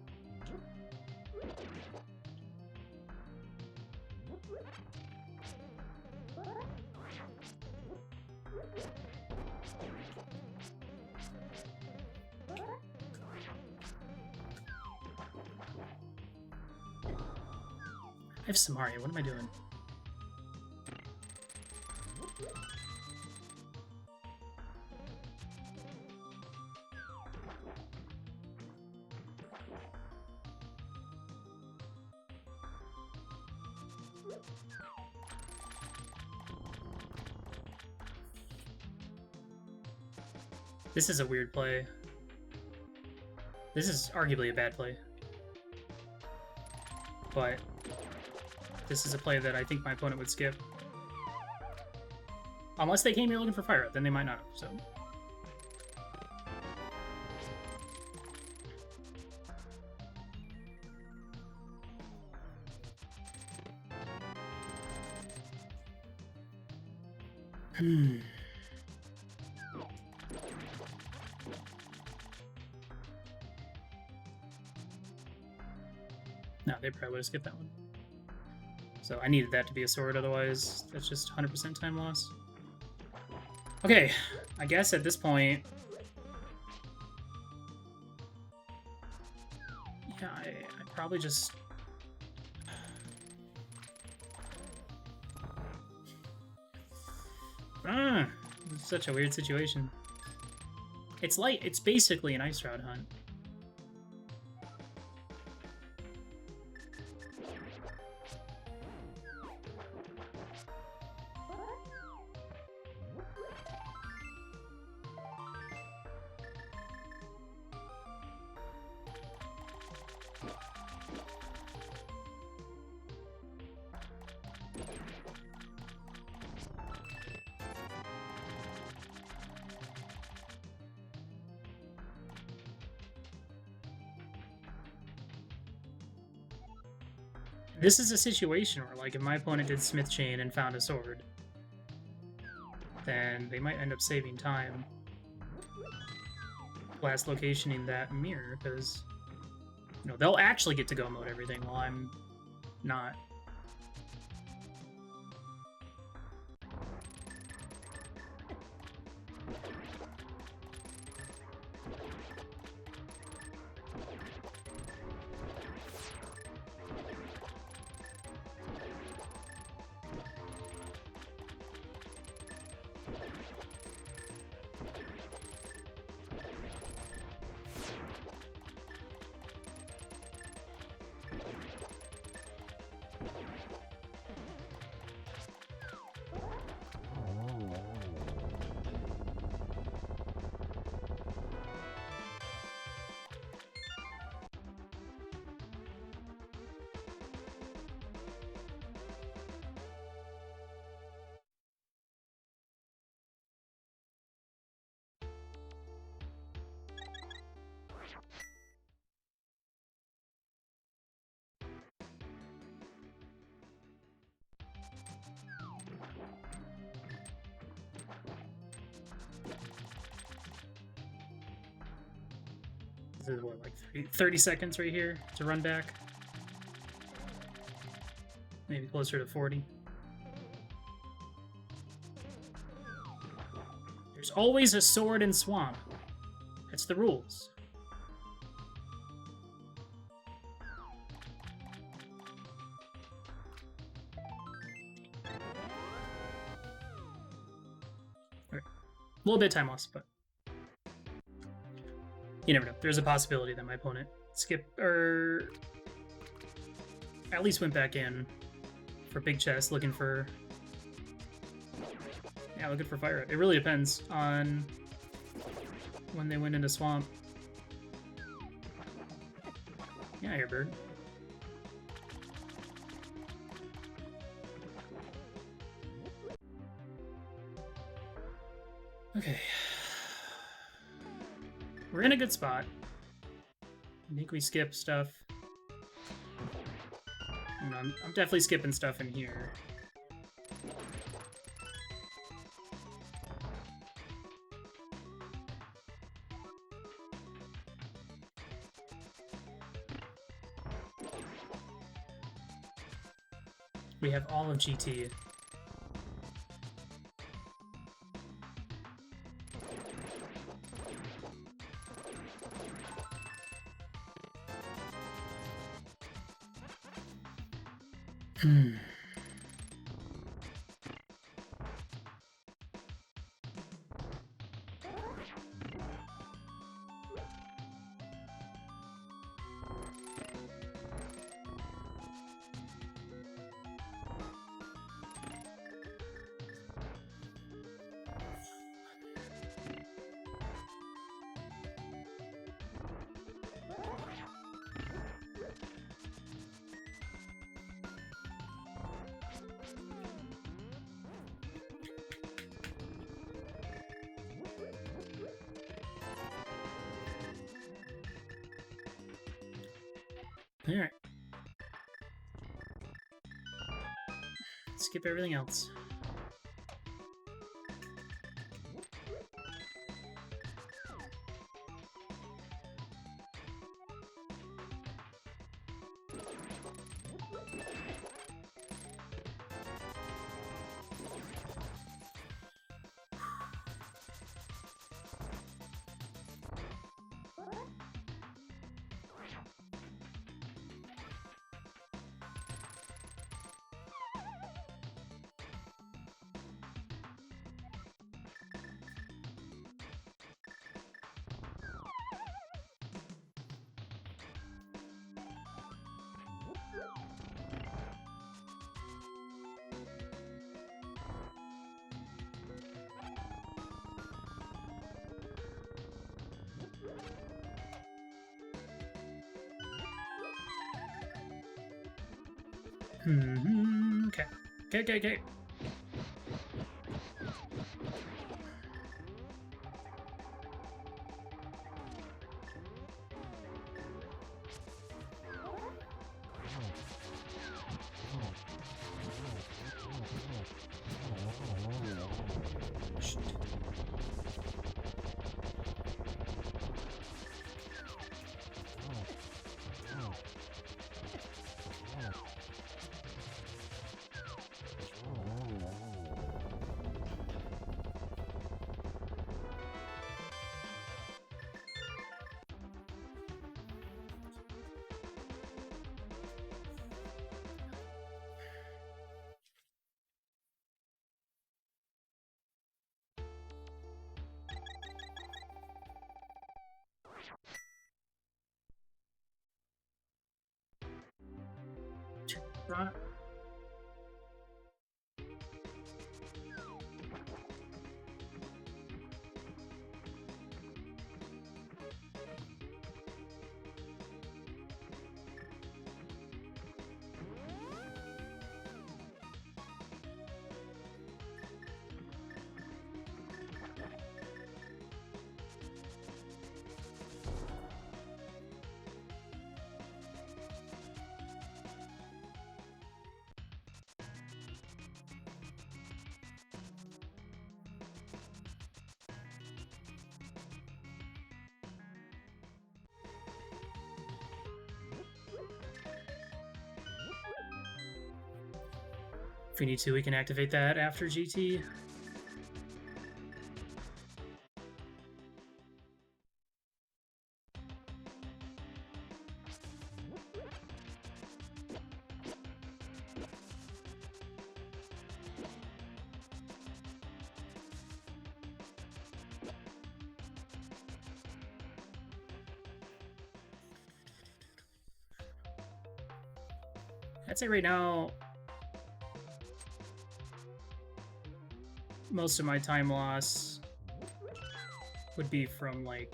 I have Samaria. What am I doing? This is a weird play. This is arguably a bad play. But this is a play that I think my opponent would skip. Unless they came here looking for Fire Up, then they might not have, so. No, they probably would have skipped that one. So I needed that to be a sword, otherwise that's just 100% time loss. Okay, I guess at this point... Yeah, I probably just... It's such a weird situation. It's light, it's basically an Ice Rod hunt. This is a situation where, like, if my opponent did Smith Chain and found a sword, then they might end up saving time. Last locationing that mirror, because, you know, they'll actually get to go mode everything while I'm not. This is what, like 30 seconds right here to run back? Maybe closer to 40. There's always a sword in swamp. That's the rules. Okay. A little bit of time loss, but you never know. There's a possibility that my opponent skipped or at least went back in for big chest, looking for fire. It really depends on when they went into swamp. Yeah, airbird. Okay. We're in a good spot. I think we skip stuff. I'm definitely skipping stuff in here. We have all of GT. Alright. Skip everything else. Okay. Okay. Right. If we need to, we can activate that after GT. I'd say right now, most of my time loss would be from, like,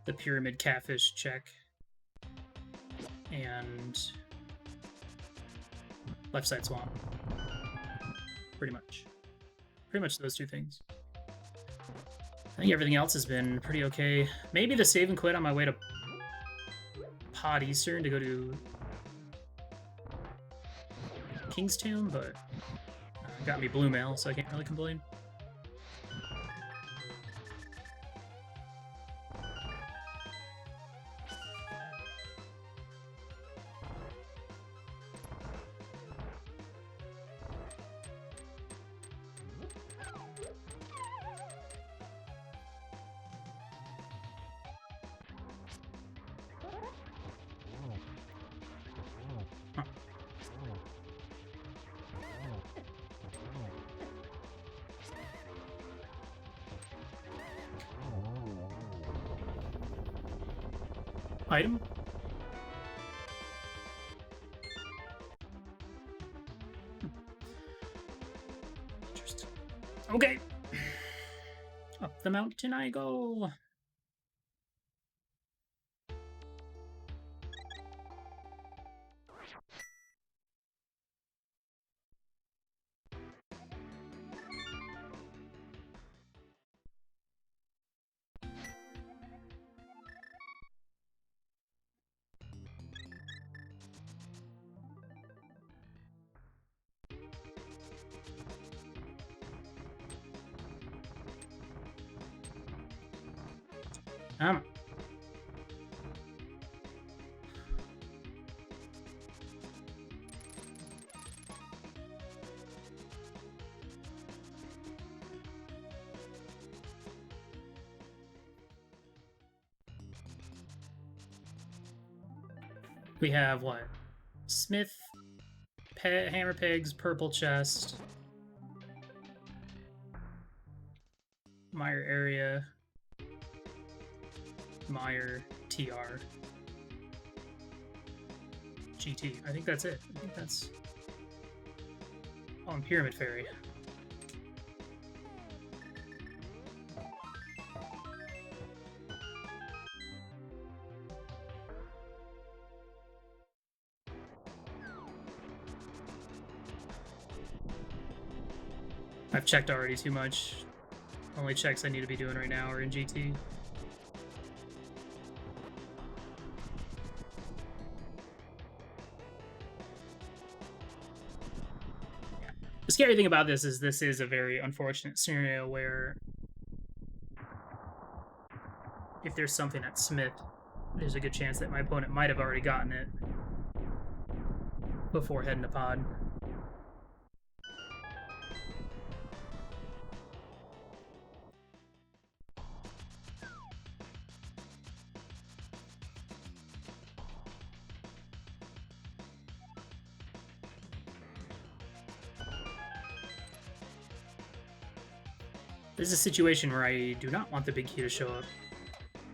the pyramid catfish check and left side swamp. Pretty much. Pretty much those two things. I think everything else has been pretty okay. Maybe the save and quit on my way to Pod Eastern to go to Kingstown, but got me blue mail, so I can't really complain. Item? Interesting. Okay. Up the mountain I go. We have what? Smith, Hammer Pigs, Purple Chest, Meyer Area, Meyer, TR, GT. I think that's it. I think that's... Oh, and Pyramid Fairy. I've checked already too much. Only checks I need to be doing right now are in GT. The scary thing about this is a very unfortunate scenario where if there's something at Smith, there's a good chance that my opponent might have already gotten it before heading to Pod. This is a situation where I do not want the big key to show up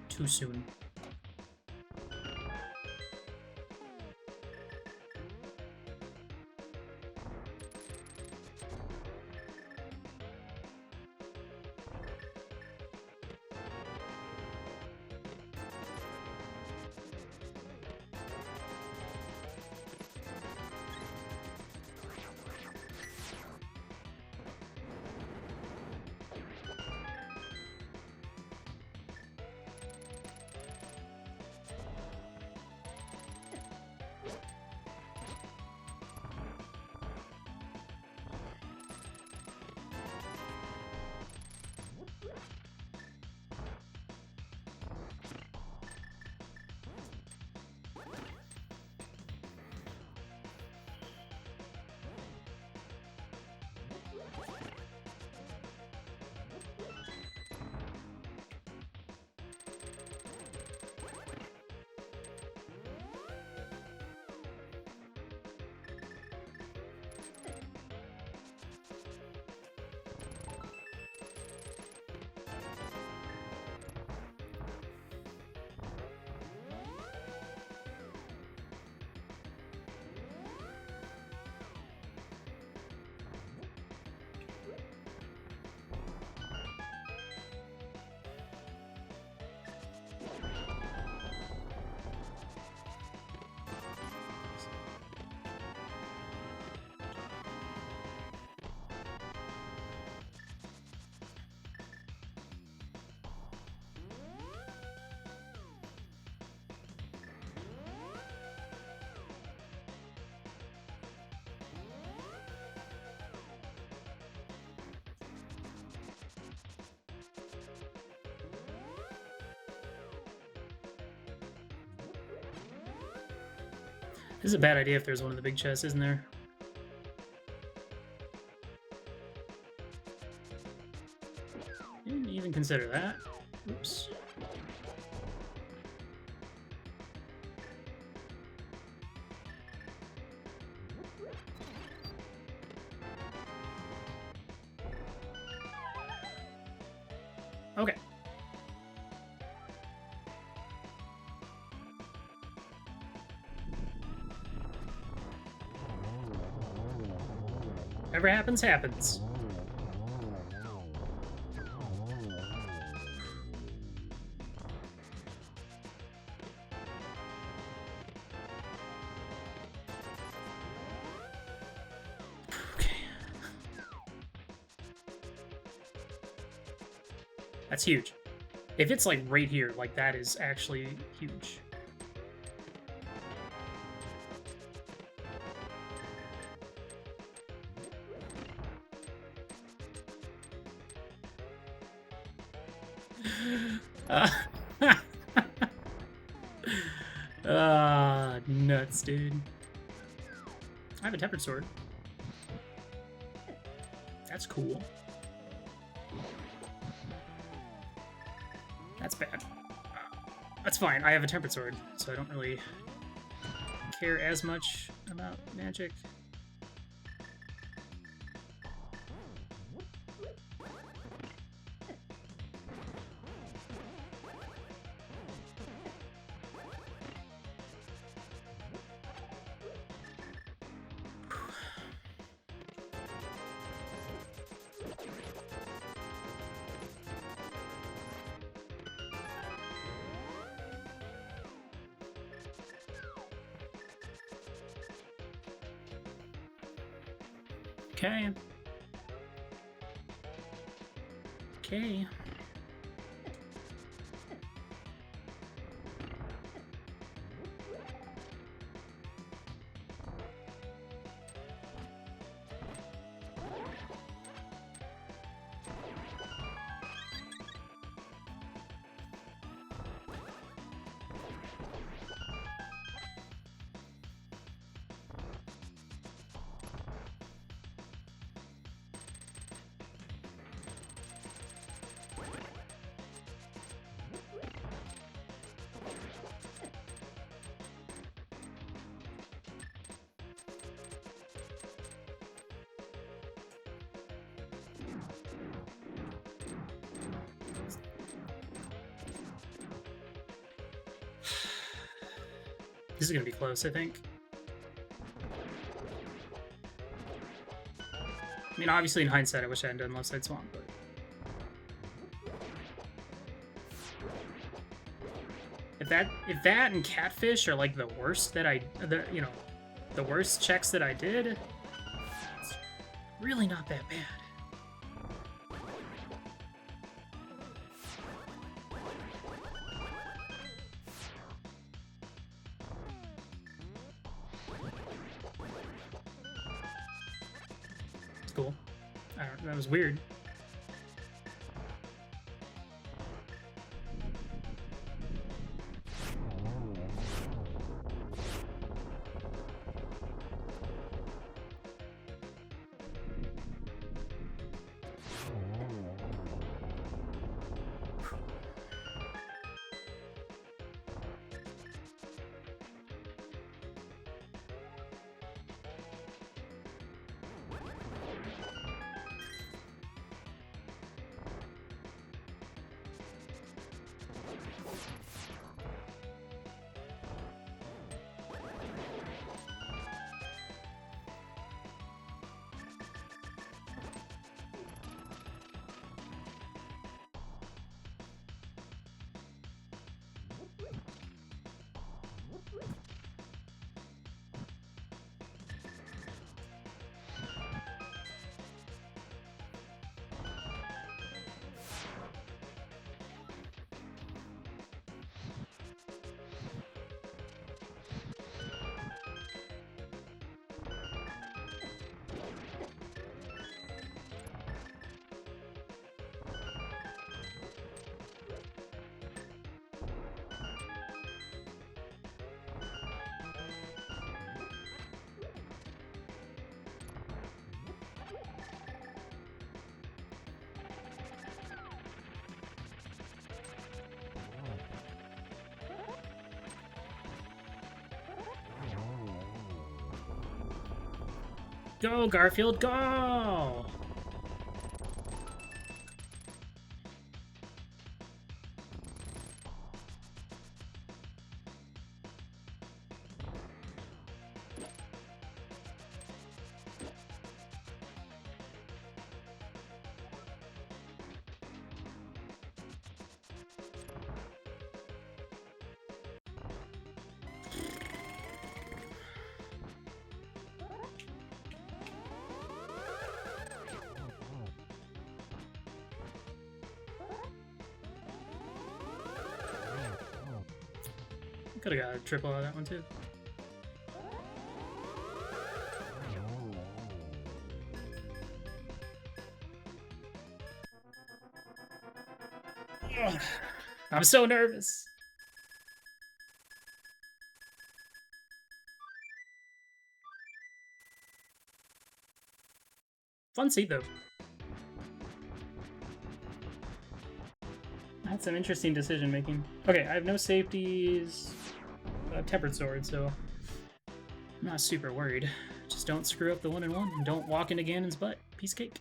too soon. This is a bad idea if there's one of the big chests, isn't there? Didn't even consider that. Oops. Okay. Whatever happens, happens. Okay. That's huge. If it's like right here, like that is actually huge. Nuts, dude. I have a tempered sword. That's cool. That's bad. That's fine. I have a tempered sword, so I don't really care as much about magic. Okay. Okay. This is gonna be close, I think. I mean, obviously, in hindsight, I wish I hadn't done left side swamp, but if that and catfish are like the worst that the worst checks that I did, it's really not that bad. Cool. That was weird. Go, Garfield, go! Could have got a triple out of that one too. Ugh. I'm so nervous. Fun seat though. That's some interesting decision making. Okay, I have no safeties. I have tempered sword, so I'm not super worried. Just don't screw up the 1-1 and don't walk into Ganon's butt. Piece of cake.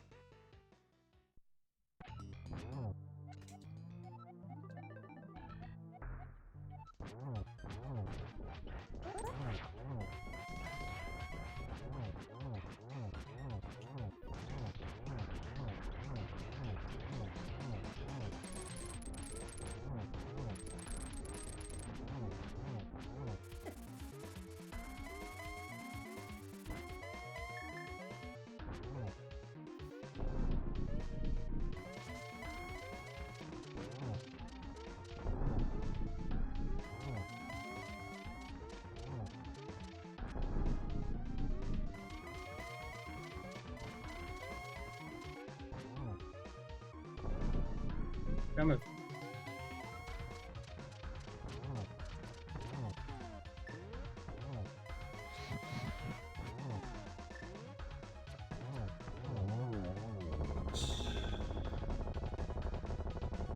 I'm a...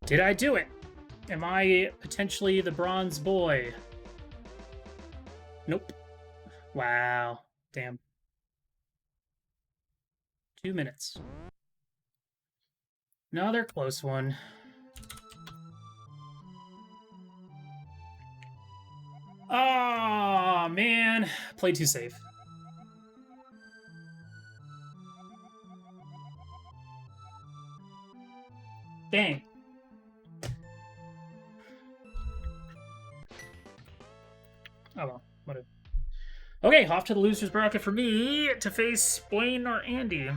Did I do it? Am I potentially the bronze boy? Nope. Wow. Damn. 2 minutes. Another close one. Oh, man. Played too safe. Dang. Oh, well. Whatever. Okay, off to the loser's bracket for me to face Blaine or Andy.